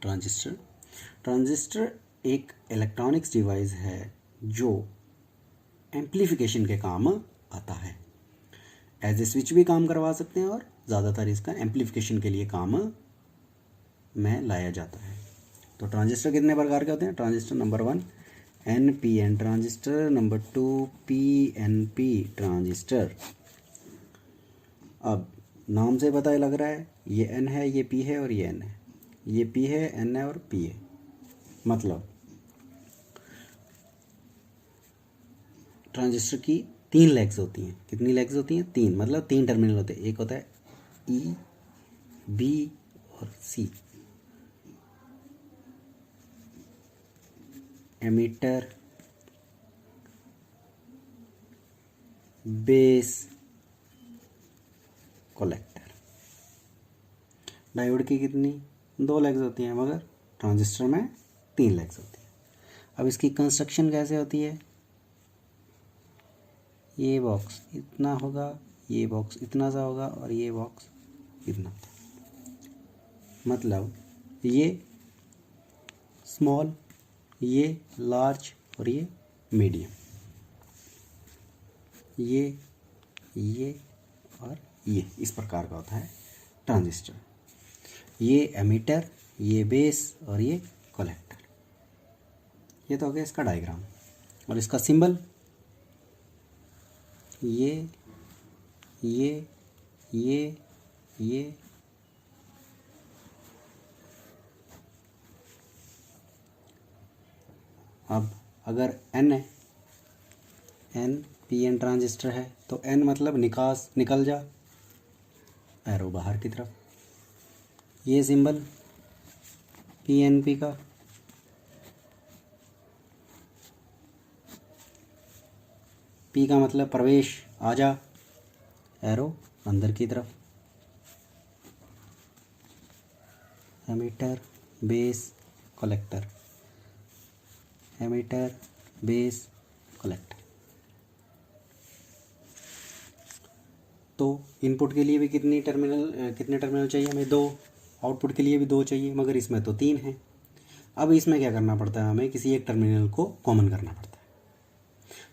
Transistor transistor एक electronics device है जो एम्प्लीफिकेशन के काम आता है। एज ए स्विच भी काम करवा सकते हैं और ज़्यादातर इसका एम्प्लीफिकेशन के लिए काम में लाया जाता है। तो ट्रांजिस्टर कितने प्रकार के होते हैं? Transistor number 1 NPN transistor, number 2 PNP transistor. अब नाम से पता लग रहा है ये N है, ये P है और ये N है, ये P है, N है और P है। मतलब ट्रांजिस्टर की 3 लेग्स होती हैं। कितनी लेग्स होती हैं? 3। मतलब 3 टर्मिनल होते हैं। एक होता है E, B और C। Emitter, base, collector. Diode की कितनी? 2 लेग्स होती हैं, मगर ट्रांजिस्टर में 3 लेग्स होती हैं। अब इसकी कंस्ट्रक्शन कैसे होती है? ये बॉक्स इतना होगा, ये बॉक्स इतना सा होगा और ये बॉक्स इतना। मतलब ये स्मॉल, ये लार्ज और ये मीडियम, ये और ये इस प्रकार का होता है ट्रांजिस्टर। ये एमीटर, ये बेस और ये कलेक्टर। ये तो हो गया इसका डायग्राम। और इसका सिंबल ये अब अगर N है, NPN ट्रांजिस्टर है, तो N मतलब निकास, निकल जा, एरो बाहर की तरफ। ये सिंबल PNP का, P का मतलब प्रवेश, आजा, एरो अंदर की तरफ। Emitter, base, collector, emitter, base, collector. तो इनपुट के लिए भी कितने टर्मिनल चाहिए हमें? 2। आउटपुट के लिए भी 2 चाहिए, मगर इसमें तो 3 हैं। अब इसमें क्या करना पड़ता है? हमें किसी एक टर्मिनल को कॉमन करना पड़ता है।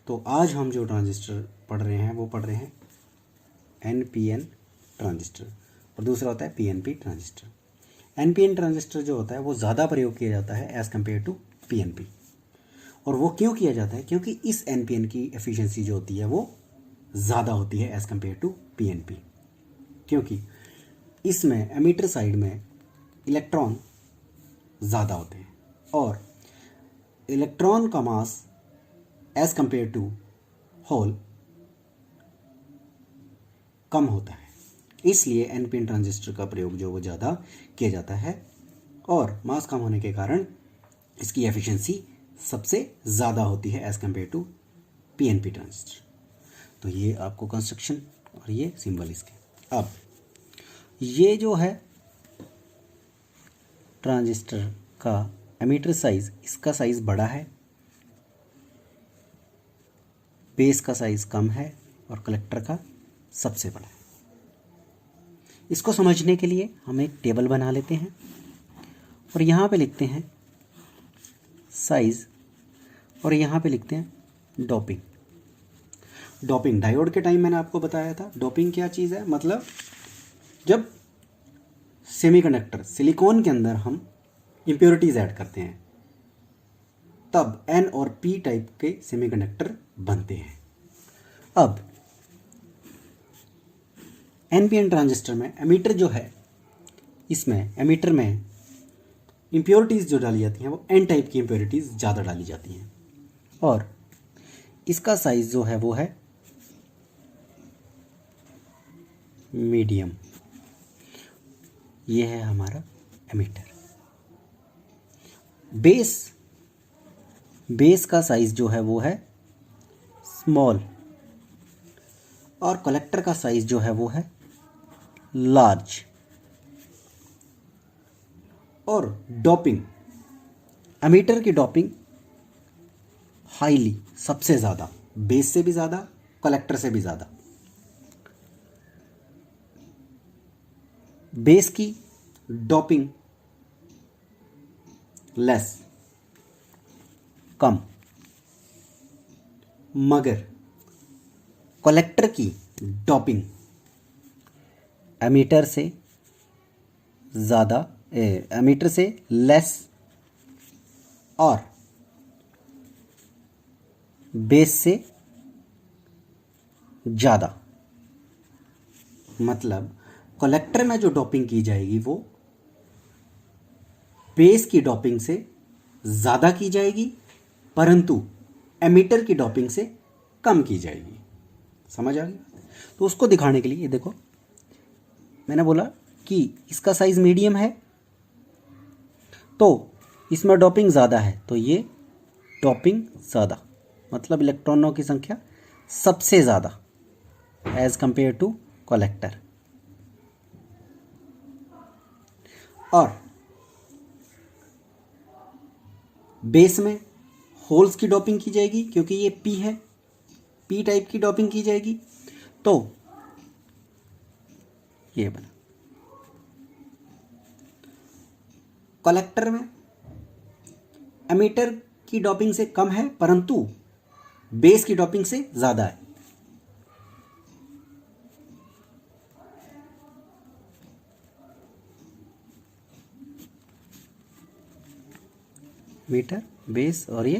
तो आज हम जो ट्रांजिस्टर पढ़ रहे हैं वो पढ़ रहे हैं NPN ट्रांजिस्टर, और दूसरा होता है PNP ट्रांजिस्टर। NPN ट्रांजिस्टर जो होता है वो ज़्यादा प्रयोग किया जाता है एज़ कम्पेयर टू PNP। और वो क्यों किया जाता है? क्योंकि इस NPN की एफिशिएंसी जो होती है वो ज़्यादा होती है एज़ कम्पेयर टू PNP। क्योंकि इसमें एमीटर साइड में इलेक्ट्रॉन ज़्यादा होते हैं और इलेक्ट्रॉन का मास एज़ कम्पेयर टू होल कम होता है। इसलिए NPN ट्रांजिस्टर का प्रयोग जो वो ज़्यादा किया जाता है, और मास कम होने के कारण इसकी एफिशिएंसी सबसे ज़्यादा होती है as compare to PNP transistor. तो ये आपको कंस्ट्रक्शन और ये सिंबल इसके। अब ये जो है ट्रांजिस्टर का एमीटर साइज, इसका साइज़ बड़ा है, बेस का साइज़ कम है और कलेक्टर का सबसे बड़ा है। इसको समझने के लिए हम एक टेबल बना लेते हैं और यहाँ पे लिखते हैं साइज़ और यहाँ पे लिखते हैं डोपिंग। डोपिंग डायोड के टाइम मैंने आपको बताया था। डोपिंग क्या चीज़ है? मतलब जब सेमीकंडक्टर सिलिकॉन के अंदर हम इम्प्योरिटीज़ ऐड करते हैं तब N और P टाइप के सेमीकंडक्टर बनते हैं। अब NPN ट्रांजिस्टर में एमीटर जो है, इसमें एमीटर में इम्प्योरिटीज़ जो डाली जाती हैं वो N टाइप की इम्प्योरिटीज़ ज़्यादा डाली जाती हैं, और इसका साइज़ जो है वो है मीडियम। ये है हमारा एमीटर। बेस का साइज़ जो है वो है स्मॉल, और कलेक्टर का साइज़ जो है वो है लार्ज। और डोपिंग, एमीटर की डोपिंग हाईली, सबसे ज़्यादा, बेस से भी ज़्यादा, कलेक्टर से भी ज़्यादा। बेस की डोपिंग लेस, कम, मगर कलेक्टर की डॉपिंग एमीटर से ज़्यादा, एमीटर से लेस और बेस से ज़्यादा। मतलब कलेक्टर में जो डॉपिंग की जाएगी वो बेस की डॉपिंग से ज़्यादा की जाएगी, परंतु एमीटर की डॉपिंग से कम की जाएगी। समझ आ गई? तो उसको दिखाने के लिए ये देखो, मैंने बोला कि इसका साइज़ मीडियम है तो इसमें डॉपिंग ज़्यादा है, तो ये डॉपिंग ज़्यादा मतलब इलेक्ट्रॉनों की संख्या सबसे ज़्यादा एज कंपेयर टू कलेक्टर। और बेस में होल्स की डॉपिंग की जाएगी, क्योंकि ये पी है, पी टाइप की डॉपिंग की जाएगी, तो ये बना। कलेक्टर में एमीटर की डॉपिंग से कम है, परंतु बेस की डॉपिंग से ज़्यादा है। मीटर, बेस और ये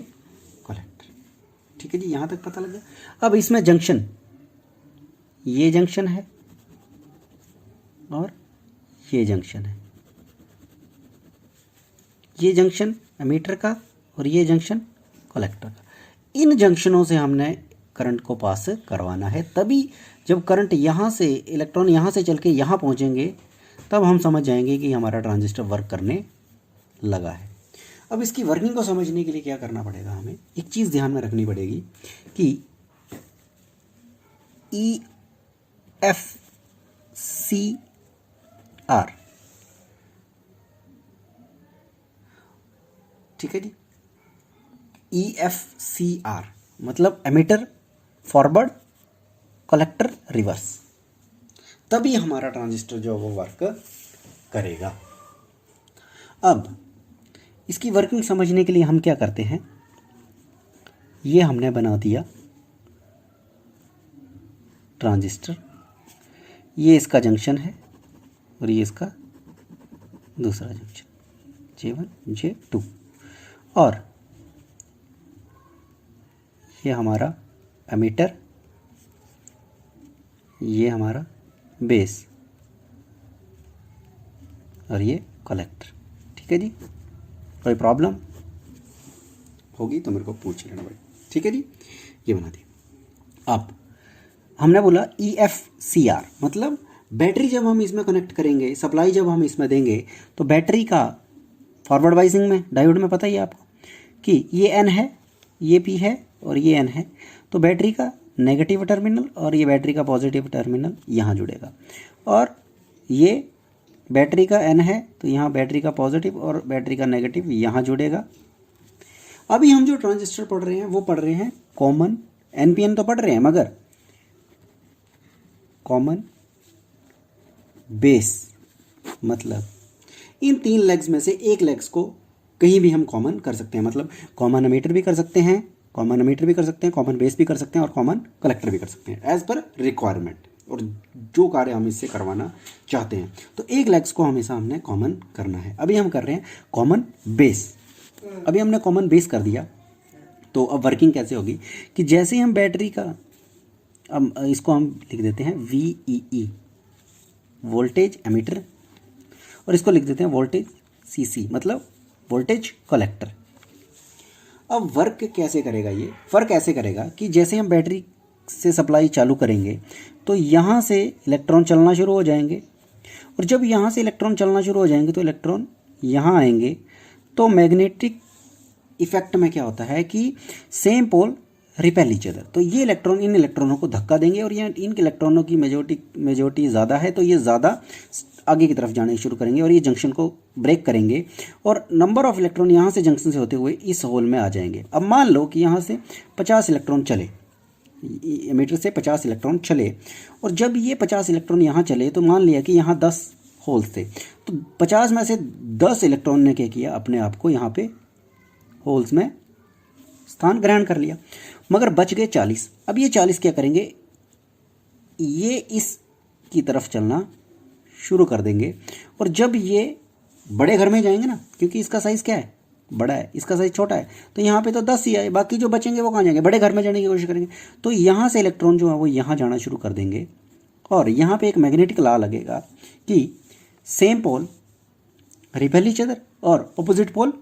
कलेक्टर। ठीक है जी, यहाँ तक पता लग गया। अब इसमें जंक्शन, ये जंक्शन है और ये जंक्शन है, ये जंक्शन एमीटर का और ये जंक्शन कलेक्टर का। इन जंक्शनों से हमने करंट को पास करवाना है, तभी जब करंट यहाँ से, इलेक्ट्रॉन यहाँ से चल के यहाँ पहुँचेंगे, तब हम समझ जाएंगे कि हमारा ट्रांजिस्टर वर्क करने लगा है। अब इसकी वर्किंग को समझने के लिए क्या करना पड़ेगा, हमें एक चीज़ ध्यान में रखनी पड़ेगी कि EFCR, ठीक है जी, EFCR मतलब एमीटर फॉरवर्ड, कलेक्टर रिवर्स, तभी हमारा ट्रांजिस्टर जो वो वर्क करेगा। अब इसकी वर्किंग समझने के लिए हम क्या करते हैं, ये हमने बना दिया ट्रांजिस्टर, ये इसका जंक्शन है और ये इसका दूसरा जंक्शन J1 J2, और ये हमारा एमीटर, ये हमारा बेस और ये कलेक्टर। ठीक है जी, कोई प्रॉब्लम होगी तो मेरे को पूछ लेना भाई। ठीक है जी, ये बना दिया। अब हमने बोला EFCR मतलब बैटरी जब हम इसमें कनेक्ट करेंगे, सप्लाई जब हम इसमें देंगे, तो बैटरी का फॉरवर्ड बाइसिंग में, डायोड में पता ही है आपको कि ये N है, ये P है और ये N है, तो बैटरी का नेगेटिव टर्मिनल और ये बैटरी का पॉजिटिव टर्मिनल यहाँ जुड़ेगा, और ये बैटरी का N है तो यहाँ बैटरी का पॉजिटिव और बैटरी का नेगेटिव यहाँ जुड़ेगा। अभी हम जो ट्रांजिस्टर पढ़ रहे हैं वो पढ़ रहे हैं कॉमन, NPN तो पढ़ रहे हैं, मगर कॉमन बेस मतलब इन तीन लेग्स में से एक लेग्स को कहीं भी हम कॉमन कर सकते हैं। मतलब कॉमन एमीटर भी कर सकते हैं, कॉमन एमीटर भी कर सकते हैं, कॉमन बेस भी कर सकते हैं और कॉमन कलेक्टर भी कर सकते हैं एज पर रिक्वायरमेंट और जो कार्य हम इससे करवाना चाहते हैं। तो एक लेग्स को हमेशा हमने कॉमन करना है। अभी हम कर रहे हैं कॉमन बेस। अभी हमने कॉमन बेस कर दिया, तो अब वर्किंग कैसे होगी कि जैसे ही हम बैटरी का, अब इसको हम लिख देते हैं VEE वोल्टेज एमीटर, और इसको लिख देते हैं वोल्टेज CC मतलब वोल्टेज कलेक्टर। अब वर्क कैसे करेगा, ये वर्क ऐसे करेगा कि जैसे हम बैटरी से सप्लाई चालू करेंगे तो यहाँ से इलेक्ट्रॉन चलना शुरू हो जाएंगे, और जब यहाँ से इलेक्ट्रॉन चलना शुरू हो जाएंगे तो इलेक्ट्रॉन यहाँ आएंगे, तो मैग्नेटिक इफेक्ट में क्या होता है कि same pole repel each other, तो ये इलेक्ट्रॉन इन इलेक्ट्रॉनों को धक्का देंगे, और ये इन इलेक्ट्रॉनों की मेजोरिटी ज़्यादा है तो ये ज़्यादा आगे की तरफ जाने शुरू करेंगे और ये जंक्शन को ब्रेक करेंगे, और नंबर ऑफ इलेक्ट्रॉन यहाँ से जंक्शन से होते हुए इस होल में आ जाएंगे। अब मान लो कि यहाँ से 50 इलेक्ट्रॉन चले, एमीटर से 50 इलेक्ट्रॉन चले, और जब ये 50 इलेक्ट्रॉन यहाँ चले तो मान लिया कि यहाँ 10 होल्स थे। तो 50 में से 10 इलेक्ट्रॉन ने क्या किया, अपने आप को यहाँ पे होल्स में स्थान ग्रहण कर लिया, मगर बच गए 40। अब ये 40 क्या करेंगे, ये इस की तरफ चलना शुरू कर देंगे। और जब ये बड़े घर में जाएंगे ना, क्योंकि इसका साइज़ क्या है, बड़ा है, इसका साइज़ छोटा है, तो यहाँ पे तो 10 ही आए, बाकी जो बचेंगे वो कहाँ जाएंगे, बड़े घर में जाने की कोशिश करेंगे। तो यहाँ से इलेक्ट्रॉन जो है वो यहाँ जाना शुरू कर देंगे, और यहाँ पे एक मैग्नेटिक लॉ लगेगा कि same pole repel each other और opposite pole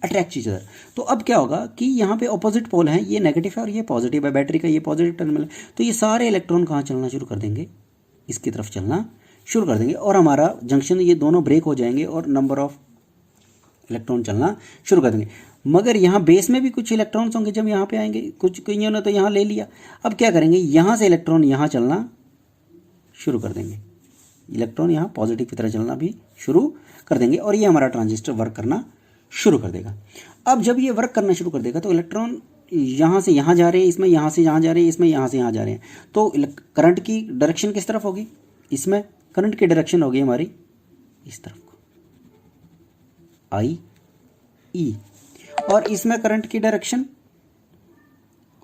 attract each other. तो अब क्या होगा कि यहाँ पे अपोजिट पोल है, ये नेगेटिव है और ये पॉजिटिव है, बैटरी का ये पॉजिटिव टर्मिनल है, तो ये सारे इलेक्ट्रॉन कहाँ चलना शुरू कर देंगे, इसकी तरफ चलना शुरू कर देंगे, और हमारा जंक्शन ये दोनों ब्रेक हो जाएंगे और नंबर ऑफ इलेक्ट्रॉन चलना शुरू कर देंगे। मगर यहाँ बेस में भी कुछ इलेक्ट्रॉन्स होंगे, जब यहाँ पे आएंगे कुछ कईयों ने तो यहाँ ले लिया। अब क्या करेंगे, यहाँ से इलेक्ट्रॉन यहाँ चलना शुरू कर देंगे, इलेक्ट्रॉन यहाँ पॉजिटिव की तरह चलना भी शुरू कर देंगे, और ये हमारा ट्रांजिस्टर वर्क करना शुरू कर देगा। अब जब ये वर्क करना शुरू कर देगा तो इलेक्ट्रॉन यहाँ से यहाँ जा रहे हैं, इसमें यहाँ से यहाँ जा रहे हैं, इसमें यहाँ से यहाँ जा रहे हैं, तो करंट की डायरेक्शन किस तरफ होगी, इसमें करंट की डायरेक्शन होगी हमारी इस तरफ को, आई ई, और इसमें करंट की डायरेक्शन,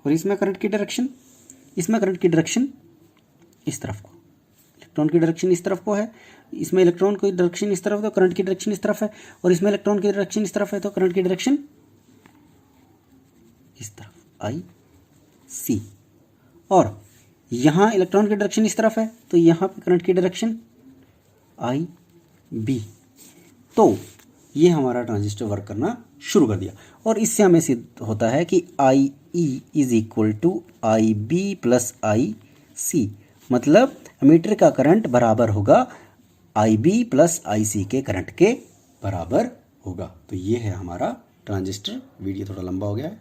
और इसमें करंट की डायरेक्शन, इसमें करंट की डायरेक्शन इस तरफ को, इलेक्ट्रॉन की डायरेक्शन इस तरफ को है, इसमें इलेक्ट्रॉन की डायरेक्शन इस तरफ, तो करंट की डायरेक्शन इस तरफ है, और इसमें इलेक्ट्रॉन की डायरेक्शन इस तरफ है, तो करंट की डायरेक्शन इस तरफ, आई सी। और यहाँ इलेक्ट्रॉन की डायरेक्शन इस तरफ है, तो यहाँ पे करंट की डायरेक्शन आई बी। तो ये हमारा ट्रांजिस्टर वर्क करना शुरू कर दिया, और इससे हमें सिद्ध होता है कि I E is equal to I B plus I C, मतलब एमीटर का करंट बराबर होगा आई बी प्लस आई सी के करंट के बराबर होगा। तो ये है हमारा ट्रांजिस्टर। वीडियो थोड़ा लंबा हो गया है।